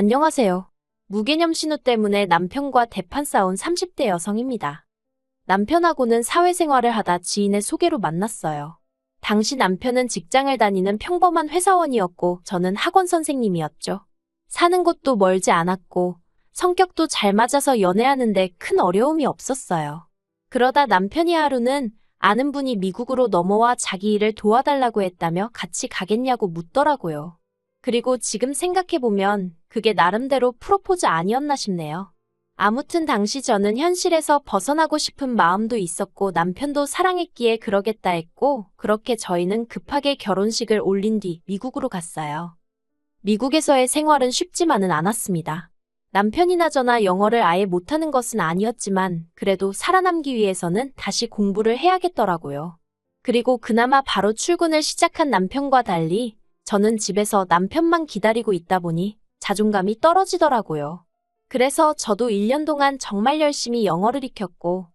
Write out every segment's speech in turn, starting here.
안녕하세요. 무개념 신우 때문에 남편과 대판 싸운 30대 여성입니다. 남편하고는 사회생활을 하다 지인의 소개로 만났어요. 당시 남편은 직장을 다니는 평범한 회사원이었고 저는 학원 선생님이었죠. 사는 곳도 멀지 않았고 성격도 잘 맞아서 연애하는데 큰 어려움이 없었어요. 그러다 남편이 하루는 아는 분이 미국으로 넘어와 자기 일을 도와달라고 했다며 같이 가겠냐고 묻더라고요. 그리고 지금 생각해보면 그게 나름대로 프로포즈 아니었나 싶네요. 아무튼 당시 저는 현실에서 벗어나고 싶은 마음도 있었고 남편도 사랑했기에 그러겠다 했고 그렇게 저희는 급하게 결혼식을 올린 뒤 미국으로 갔어요. 미국에서의 생활은 쉽지만은 않았습니다. 남편이나 저나 영어를 아예 못하는 것은 아니었지만 그래도 살아남기 위해서는 다시 공부를 해야겠더라고요. 그리고 그나마 바로 출근을 시작한 남편과 달리 저는 집에서 남편만 기다리고 있다 보니 자존감이 떨어지더라고요. 그래서 저도 1년 동안 정말 열심히 영어를 익혔고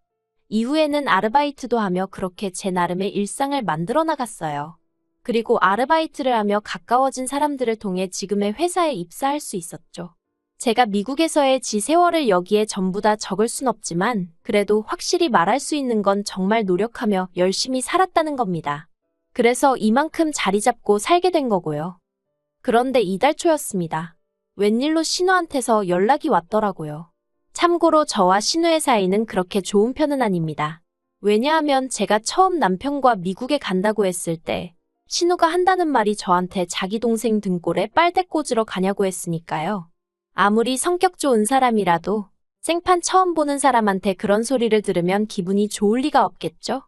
이후에는 아르바이트도 하며 그렇게 제 나름의 일상을 만들어 나갔어요. 그리고 아르바이트를 하며 가까워진 사람들을 통해 지금의 회사에 입사할 수 있었죠. 제가 미국에서의 지 세월을 여기에 전부 다 적을 순 없지만 그래도 확실히 말할 수 있는 건 정말 노력하며 열심히 살았다는 겁니다. 그래서 이만큼 자리 잡고 살게 된 거고요. 그런데 이달 초였습니다. 웬일로 신우한테서 연락이 왔더라고요. 참고로 저와 신우의 사이는 그렇게 좋은 편은 아닙니다. 왜냐하면 제가 처음 남편과 미국에 간다고 했을 때 신우가 한다는 말이 저한테 자기 동생 등골에 빨대 꽂으러 가냐고 했으니까요. 아무리 성격 좋은 사람이라도 생판 처음 보는 사람한테 그런 소리를 들으면 기분이 좋을 리가 없겠죠?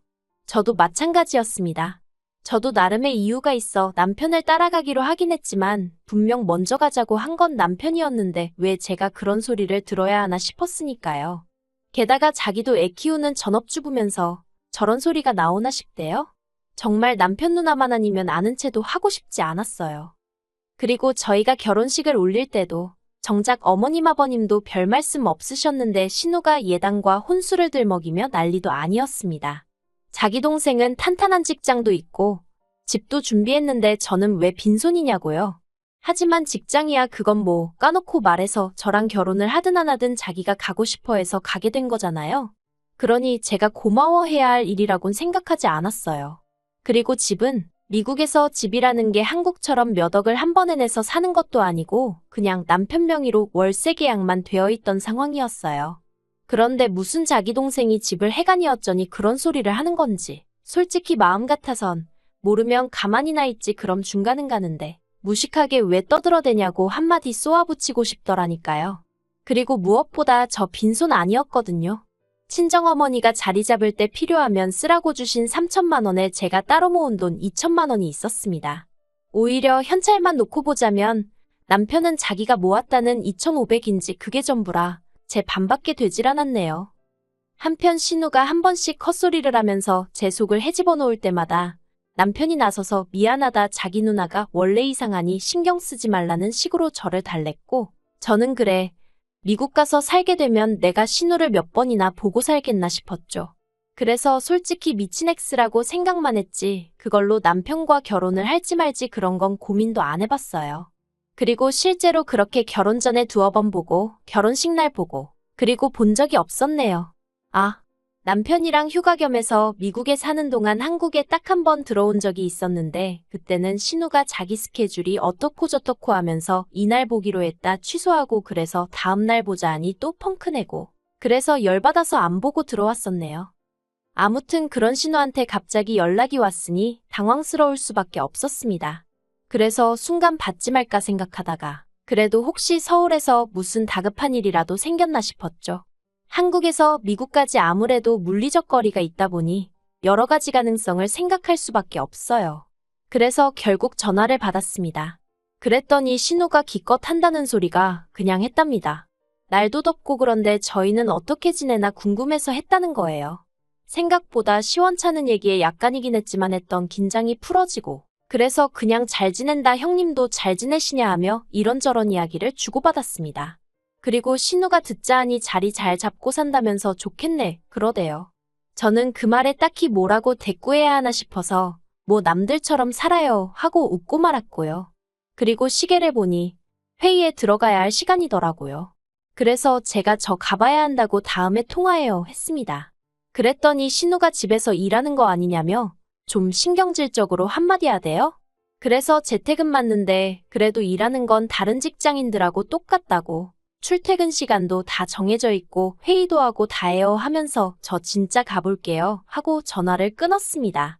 저도 마찬가지였습니다. 저도 나름의 이유가 있어 남편을 따라가기로 하긴 했지만 분명 먼저 가자고 한 건 남편이었는데 왜 제가 그런 소리를 들어야 하나 싶었으니까요. 게다가 자기도 애 키우는 전업주부면서 저런 소리가 나오나 싶대요. 정말 남편 누나만 아니면 아는 체도 하고 싶지 않았어요. 그리고 저희가 결혼식을 올릴 때도 정작 어머님 아버님도 별 말씀 없으셨는데 신우가 예당과 혼수를 들먹이며 난리도 아니었습니다. 자기 동생은 탄탄한 직장도 있고 집도 준비했는데 저는 왜 빈손이냐고요. 하지만 직장이야 그건 뭐 까놓고 말해서 저랑 결혼을 하든 안 하든 자기가 가고 싶어 해서 가게 된 거잖아요. 그러니 제가 고마워해야 할 일이라곤 생각하지 않았어요. 그리고 집은 미국에서 집이라는 게 한국처럼 몇 억을 한 번에 내서 사는 것도 아니고 그냥 남편 명의로 월세 계약만 되어 있던 상황이었어요. 그런데 무슨 자기 동생이 집을 해가니 어쩌니 그런 소리를 하는 건지 솔직히 마음 같아선 모르면 가만히나 있지 그럼 중간은 가는데 무식하게 왜 떠들어대냐고 한마디 쏘아붙이고 싶더라니까요. 그리고 무엇보다 저 빈손 아니었거든요. 친정어머니가 자리 잡을 때 필요하면 쓰라고 주신 3천만 원에 제가 따로 모은 돈 2천만 원이 있었습니다. 오히려 현찰만 놓고 보자면 남편은 자기가 모았다는 2,500인지 그게 전부라 제 반밖에 되질 않았네요. 한편 신우가 한 번씩 헛소리를 하면서 제 속을 헤집어 놓을 때마다 남편이 나서서 미안하다 자기 누나가 원래 이상하니 신경 쓰지 말라는 식으로 저를 달랬고 저는 그래 미국 가서 살게 되면 내가 신우를 몇 번이나 보고 살겠나 싶었죠. 그래서 솔직히 미친 엑스라고 생각만 했지 그걸로 남편과 결혼을 할지 말지 그런 건 고민도 안 해봤어요. 그리고 실제로 그렇게 결혼 전에 두어 번 보고 결혼식 날 보고 그리고 본 적이 없었네요. 아, 남편이랑 휴가 겸해서 미국에 사는 동안 한국에 딱 한 번 들어온 적이 있었는데 그때는 신우가 자기 스케줄이 어떻고 저떻고 하면서 이날 보기로 했다 취소하고 그래서 다음날 보자 하니 또 펑크 내고 그래서 열받아서 안 보고 들어왔었네요. 아무튼 그런 신우한테 갑자기 연락이 왔으니 당황스러울 수밖에 없었습니다. 그래서 순간 받지 말까 생각하다가 그래도 혹시 서울에서 무슨 다급한 일이라도 생겼나 싶었죠. 한국에서 미국까지 아무래도 물리적 거리가 있다 보니 여러 가지 가능성을 생각할 수밖에 없어요. 그래서 결국 전화를 받았습니다. 그랬더니 신우가 기껏 한다는 소리가 그냥 했답니다. 날도 덥고 그런데 저희는 어떻게 지내나 궁금해서 했다는 거예요. 생각보다 시원찮은 얘기에 약간이긴 했지만 했던 긴장이 풀어지고 그래서 그냥 잘 지낸다 형님도 잘 지내시냐 하며 이런저런 이야기를 주고받았습니다. 그리고 신우가 듣자 하니 자리 잘 잡고 산다면서 좋겠네 그러대요. 저는 그 말에 딱히 뭐라고 대꾸해야 하나 싶어서 뭐 남들처럼 살아요 하고 웃고 말았고요. 그리고 시계를 보니 회의에 들어가야 할 시간이더라고요. 그래서 제가 저 가봐야 한다고 다음에 통화해요 했습니다. 그랬더니 신우가 집에서 일하는 거 아니냐며 좀 신경질적으로 한마디 하대요. 그래서 재택은 맞는데 그래도 일하는 건 다른 직장인들하고 똑같다고. 출퇴근 시간도 다 정해져 있고 회의도 하고 다 해요 하면서 저 진짜 가볼게요 하고 전화를 끊었습니다.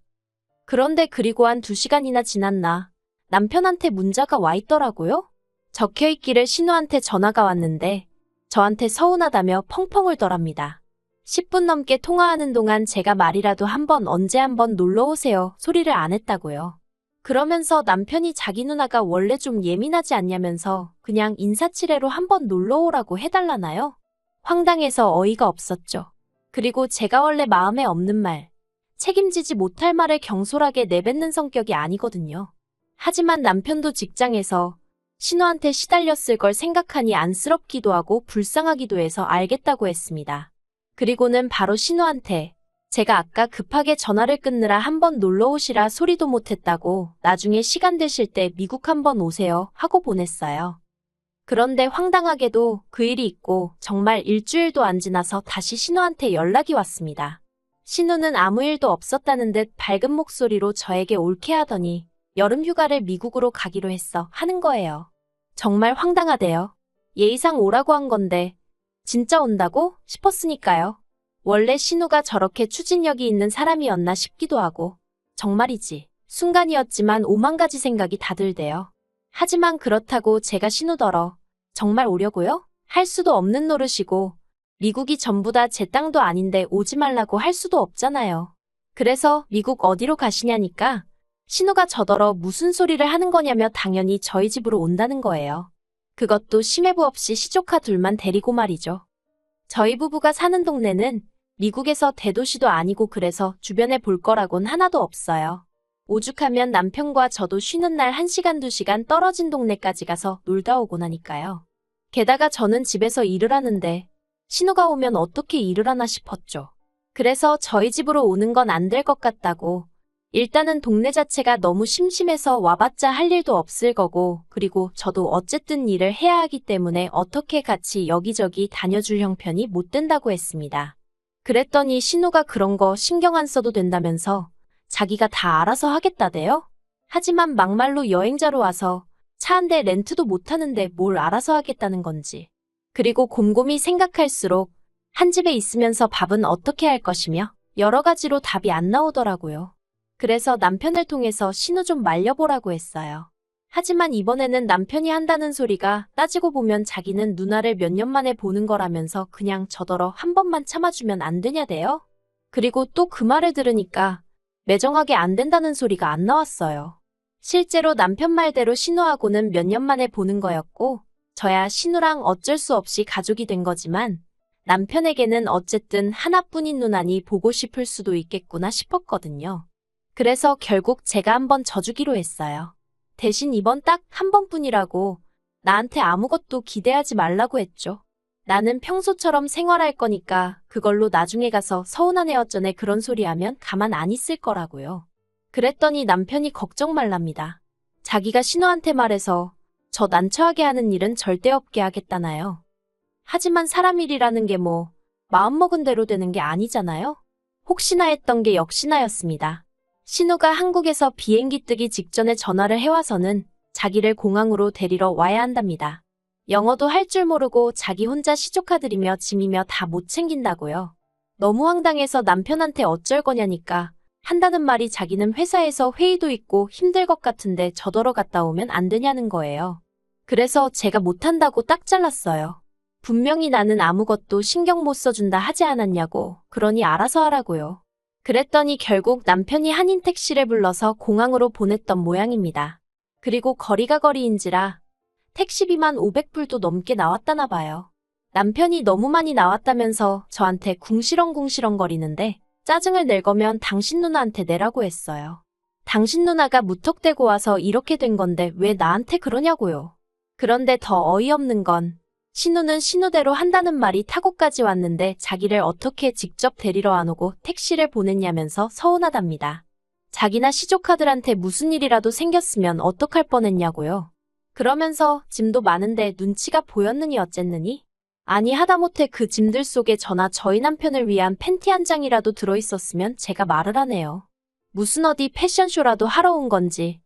그런데 그리고 한 2시간이나 지났나 남편한테 문자가 와 있더라고요. 적혀있기를 신우한테 전화가 왔는데 저한테 서운하다며 펑펑 울더랍니다. 10분 넘게 통화하는 동안 제가 말이라도 언제 한번 놀러 오세요 소리를 안 했다고요. 그러면서 남편이 자기 누나가 원래 좀 예민하지 않냐면서 그냥 인사치레로 한번 놀러 오라고 해달라나요? 황당해서 어이가 없었죠. 그리고 제가 원래 마음에 없는 말, 책임지지 못할 말을 경솔하게 내뱉는 성격이 아니거든요. 하지만 남편도 직장에서 신우한테 시달렸을 걸 생각하니 안쓰럽기도 하고 불쌍하기도 해서 알겠다고 했습니다. 그리고는 바로 신우한테 제가 아까 급하게 전화를 끊느라 한번 놀러 오시라 소리도 못했다고 나중에 시간 되실 때 미국 한번 오세요 하고 보냈어요. 그런데 황당하게도 그 일이 있고 정말 일주일도 안 지나서 다시 신우한테 연락이 왔습니다. 신우는 아무 일도 없었다는 듯 밝은 목소리로 저에게 올케하더니 여름 휴가를 미국으로 가기로 했어 하는 거예요. 정말 황당하대요. 예의상 오라고 한 건데 진짜 온다고 싶었으니까요. 원래 신우가 저렇게 추진력이 있는 사람이었나 싶기도 하고 정말이지 순간이었지만 오만 가지 생각이 다 들대요. 하지만 그렇다고 제가 신우더러 정말 오려고요? 할 수도 없는 노릇이고 미국이 전부 다 제 땅도 아닌데 오지 말라고 할 수도 없잖아요. 그래서 미국 어디로 가시냐니까 신우가 저더러 무슨 소리를 하는 거냐며 당연히 저희 집으로 온다는 거예요. 그것도 심해부 없이 시조카 둘만 데리고 말이죠. 저희 부부가 사는 동네는 미국에서 대도시도 아니고 그래서 주변에 볼 거라곤 하나도 없어요. 오죽하면 남편과 저도 쉬는 날 1시간 2시간 떨어진 동네까지 가서 놀다 오고 나니까요. 게다가 저는 집에서 일을 하는데 신우가 오면 어떻게 일을 하나 싶었죠. 그래서 저희 집으로 오는 건 안 될 것 같다고. 일단은 동네 자체가 너무 심심해서 와봤자 할 일도 없을 거고 그리고 저도 어쨌든 일을 해야 하기 때문에 어떻게 같이 여기저기 다녀줄 형편이 못 된다고 했습니다. 그랬더니 신우가 그런 거 신경 안 써도 된다면서 자기가 다 알아서 하겠다대요? 하지만 막말로 여행자로 와서 차 한 대 렌트도 못 하는데 뭘 알아서 하겠다는 건지. 그리고 곰곰이 생각할수록 한 집에 있으면서 밥은 어떻게 할 것이며 여러 가지로 답이 안 나오더라고요. 그래서 남편을 통해서 신우 좀 말려보라고 했어요. 하지만 이번에는 남편이 한다는 소리가 따지고 보면 자기는 누나를 몇 년 만에 보는 거라면서 그냥 저더러 한 번만 참아주면 안 되냐대요? 그리고 또 그 말을 들으니까 매정하게 안 된다는 소리가 안 나왔어요. 실제로 남편 말대로 신우하고는 몇 년 만에 보는 거였고 저야 신우랑 어쩔 수 없이 가족이 된 거지만 남편에게는 어쨌든 하나뿐인 누나니 보고 싶을 수도 있겠구나 싶었거든요. 그래서 결국 제가 한번 져주기로 했어요. 대신 이번 딱 한 번뿐이라고 나한테 아무것도 기대하지 말라고 했죠. 나는 평소처럼 생활할 거니까 그걸로 나중에 가서 서운한 애 어쩌네 그런 소리 하면 가만 안 있을 거라고요. 그랬더니 남편이 걱정 말랍니다. 자기가 신우한테 말해서 저 난처하게 하는 일은 절대 없게 하겠다나요. 하지만 사람 일이라는 게 뭐 마음먹은 대로 되는 게 아니잖아요. 혹시나 했던 게 역시나였습니다. 신우가 한국에서 비행기 뜨기 직전에 전화를 해와서는 자기를 공항으로 데리러 와야 한답니다. 영어도 할 줄 모르고 자기 혼자 시조카들이며 짐이며 다 못 챙긴다고요. 너무 황당해서 남편한테 어쩔 거냐니까 한다는 말이 자기는 회사에서 회의도 있고 힘들 것 같은데 저더러 갔다 오면 안 되냐는 거예요. 그래서 제가 못한다고 딱 잘랐어요. 분명히 나는 아무것도 신경 못 써준다 하지 않았냐고. 그러니 알아서 하라고요. 그랬더니 결국 남편이 한인 택시를 불러서 공항으로 보냈던 모양입니다. 그리고 거리가 거리인지라 택시비만 500불도 넘게 나왔다나 봐요. 남편이 너무 많이 나왔다면서 저한테 궁시렁궁시렁 거리는데 짜증을 낼 거면 당신 누나한테 내라고 했어요. 당신 누나가 무턱대고 와서 이렇게 된 건데 왜 나한테 그러냐고요. 그런데 더 어이없는 건 신우는 신우대로 한다는 말이 타고까지 왔는데 자기를 어떻게 직접 데리러 안 오고 택시를 보냈냐면서 서운하답니다. 자기나 시조카들한테 무슨 일이라도 생겼으면 어떡할 뻔했냐고요. 그러면서 짐도 많은데 눈치가 보였느니 어쨌느니? 아니 하다못해 그 짐들 속에 저나 저희 남편을 위한 팬티 한 장이라도 들어있었으면 제가 말을 하네요. 무슨 어디 패션쇼라도 하러 온 건지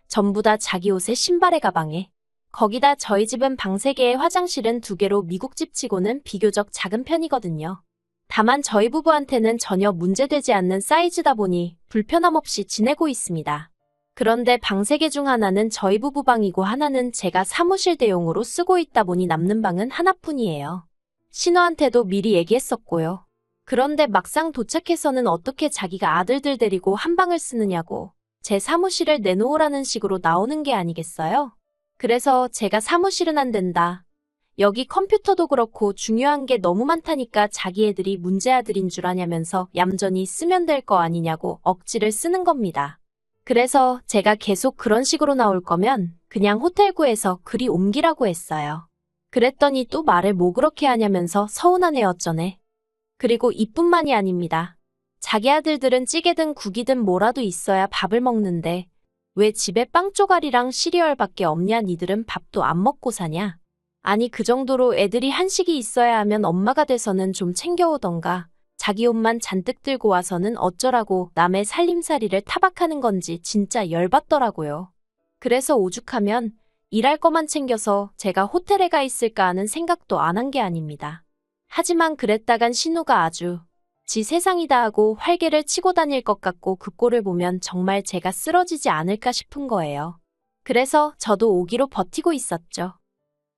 전부 다 자기 옷에 신발에 가방에. 거기다 저희 집은 방 3개에 화장실은 2개로 미국 집 치고는 비교적 작은 편이거든요. 다만 저희 부부한테는 전혀 문제되지 않는 사이즈다 보니 불편함 없이 지내고 있습니다. 그런데 방 3개 중 하나는 저희 부부 방이고 하나는 제가 사무실 대용으로 쓰고 있다 보니 남는 방은 하나뿐이에요. 신우한테도 미리 얘기했었고요. 그런데 막상 도착해서는 어떻게 자기가 아들들 데리고 한 방을 쓰느냐고 제 사무실을 내놓으라는 식으로 나오는 게 아니겠어요? 그래서 제가 사무실은 안 된다. 여기 컴퓨터도 그렇고 중요한 게 너무 많다니까 자기 애들이 문제아들인 줄 아냐면서 얌전히 쓰면 될 거 아니냐고 억지를 쓰는 겁니다. 그래서 제가 계속 그런 식으로 나올 거면 그냥 호텔 구해서 그리 옮기라고 했어요. 그랬더니 또 말을 뭐 그렇게 하냐면서 서운하네 어쩌네. 그리고 이뿐만이 아닙니다. 자기 아들들은 찌개든 국이든 뭐라도 있어야 밥을 먹는데 왜 집에 빵 조각이랑 시리얼밖에 없냐 니들은 밥도 안 먹고 사냐. 아니 그 정도로 애들이 한식이 있어야 하면 엄마가 돼서는 좀 챙겨오던가 자기 옷만 잔뜩 들고 와서는 어쩌라고 남의 살림살이를 타박하는 건지 진짜 열받더라고요. 그래서 오죽하면 일할 거만 챙겨서 제가 호텔에 가 있을까 하는 생각도 안 한 게 아닙니다. 하지만 그랬다간 신우가 아주 지 세상이다 하고 활개를 치고 다닐 것 같고 그 꼴을 보면 정말 제가 쓰러지지 않을까 싶은 거예요. 그래서 저도 오기로 버티고 있었죠.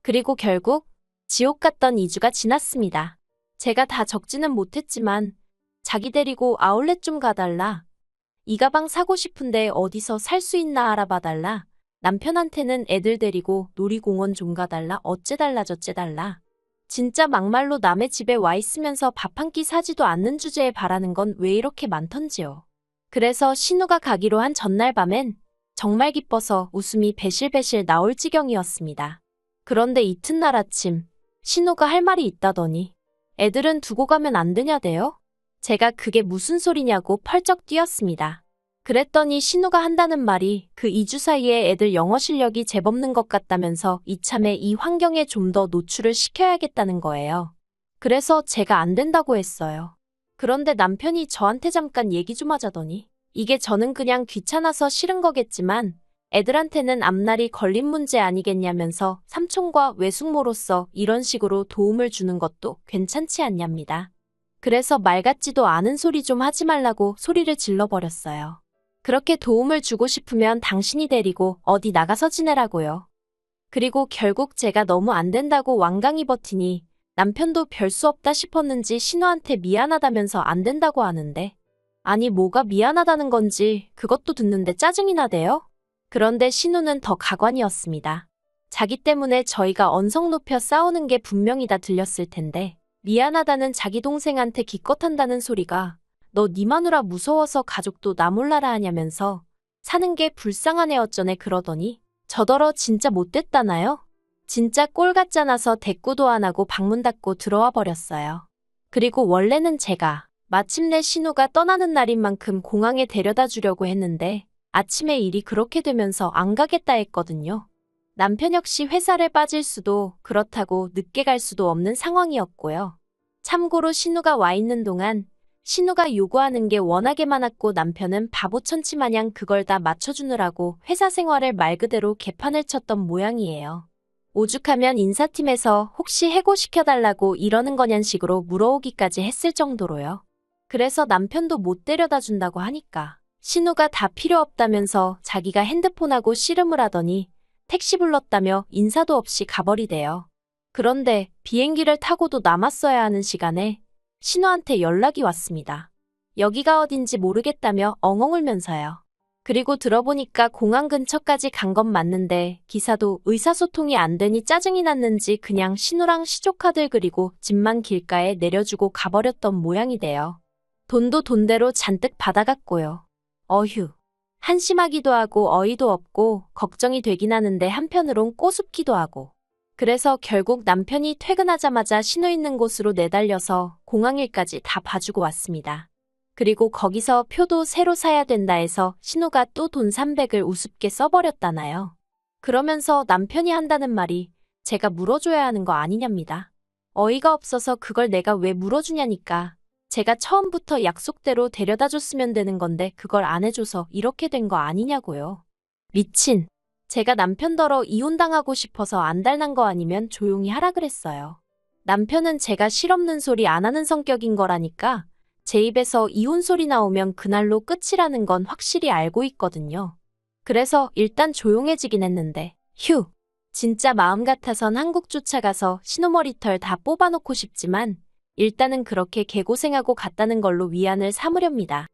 그리고 결국 지옥 같던 2주가 지났습니다. 제가 다 적지는 못했지만 자기 데리고 아울렛 좀 가달라. 이 가방 사고 싶은데 어디서 살 수 있나 알아봐달라. 남편한테는 애들 데리고 놀이공원 좀 가달라. 어째달라 저째달라. 진짜 막말로 남의 집에 와 있으면서 밥 한 끼 사지도 않는 주제에 바라는 건 왜 이렇게 많던지요. 그래서 신우가 가기로 한 전날 밤엔 정말 기뻐서 웃음이 배실배실 나올 지경이었습니다. 그런데 이튿날 아침 신우가 할 말이 있다더니 애들은 두고 가면 안 되냐대요? 제가 그게 무슨 소리냐고 펄쩍 뛰었습니다. 그랬더니 신우가 한다는 말이 그 2주 사이에 애들 영어 실력이 제법는 것 같다면서 이참에 이 환경에 좀 더 노출을 시켜야겠다는 거예요. 그래서 제가 안 된다고 했어요. 그런데 남편이 저한테 잠깐 얘기 좀 하자더니 이게 저는 그냥 귀찮아서 싫은 거겠지만 애들한테는 앞날이 걸린 문제 아니겠냐면서 삼촌과 외숙모로서 이런 식으로 도움을 주는 것도 괜찮지 않냐입니다. 그래서 말 같지도 않은 소리 좀 하지 말라고 소리를 질러버렸어요. 그렇게 도움을 주고 싶으면 당신이 데리고 어디 나가서 지내라고요. 그리고 결국 제가 너무 안 된다고 완강히 버티니 남편도 별 수 없다 싶었는지 신우한테 미안하다면서 안 된다고 하는데 아니 뭐가 미안하다는 건지 그것도 듣는데 짜증이 나대요? 그런데 신우는 더 가관이었습니다. 자기 때문에 저희가 언성 높여 싸우는 게 분명히 다 들렸을 텐데 미안하다는 자기 동생한테 기껏한다는 소리가 너 네 마누라 무서워서 가족도 나 몰라라 하냐면서 사는 게 불쌍하네 어쩌네 그러더니 저더러 진짜 못됐다나요? 진짜 꼴 같잖아서 대꾸도 안 하고 방문 닫고 들어와 버렸어요. 그리고 원래는 제가 마침내 신우가 떠나는 날인 만큼 공항에 데려다 주려고 했는데 아침에 일이 그렇게 되면서 안 가겠다 했거든요. 남편 역시 회사를 빠질 수도 그렇다고 늦게 갈 수도 없는 상황이었고요. 참고로 신우가 와 있는 동안 신우가 요구하는 게 워낙에 많았고 남편은 바보천치 마냥 그걸 다 맞춰주느라고 회사 생활을 말 그대로 개판을 쳤던 모양이에요. 오죽하면 인사팀에서 혹시 해고시켜달라고 이러는 거냔 식으로 물어오기까지 했을 정도로요. 그래서 남편도 못 데려다 준다고 하니까 신우가 다 필요 없다면서 자기가 핸드폰하고 씨름을 하더니 택시 불렀다며 인사도 없이 가버리대요. 그런데 비행기를 타고도 남았어야 하는 시간에 신우한테 연락이 왔습니다. 여기가 어딘지 모르겠다며 엉엉 울면서요. 그리고 들어보니까 공항 근처까지 간 건 맞는데 기사도 의사소통이 안 되니 짜증이 났는지 그냥 신우랑 시조카들 그리고 짐만 길가에 내려주고 가버렸던 모양이래요. 돈도 돈대로 잔뜩 받아갔고요. 어휴. 한심하기도 하고 어이도 없고 걱정이 되긴 하는데 한편으론 꼬숩기도 하고. 그래서 결국 남편이 퇴근하자마자 신우 있는 곳으로 내달려서 공항일까지 다 봐주고 왔습니다. 그리고 거기서 표도 새로 사야 된다 해서 신우가 또 돈 300을 우습게 써버렸다나요. 그러면서 남편이 한다는 말이 제가 물어줘야 하는 거 아니냐입니다. 어이가 없어서 그걸 내가 왜 물어주냐니까. 제가 처음부터 약속대로 데려다 줬으면 되는 건데 그걸 안 해줘서 이렇게 된 거 아니냐고요. 미친. 제가 남편더러 이혼당하고 싶어서 안달난 거 아니면 조용히 하라 그랬어요. 남편은 제가 실없는 소리 안 하는 성격인 거라니까 제 입에서 이혼 소리 나오면 그날로 끝이라는 건 확실히 알고 있거든요. 그래서 일단 조용해지긴 했는데 휴. 진짜 마음 같아선 한국 쫓아가서 신호머리털 다 뽑아놓고 싶지만 일단은 그렇게 개고생하고 갔다는 걸로 위안을 삼으렵니다.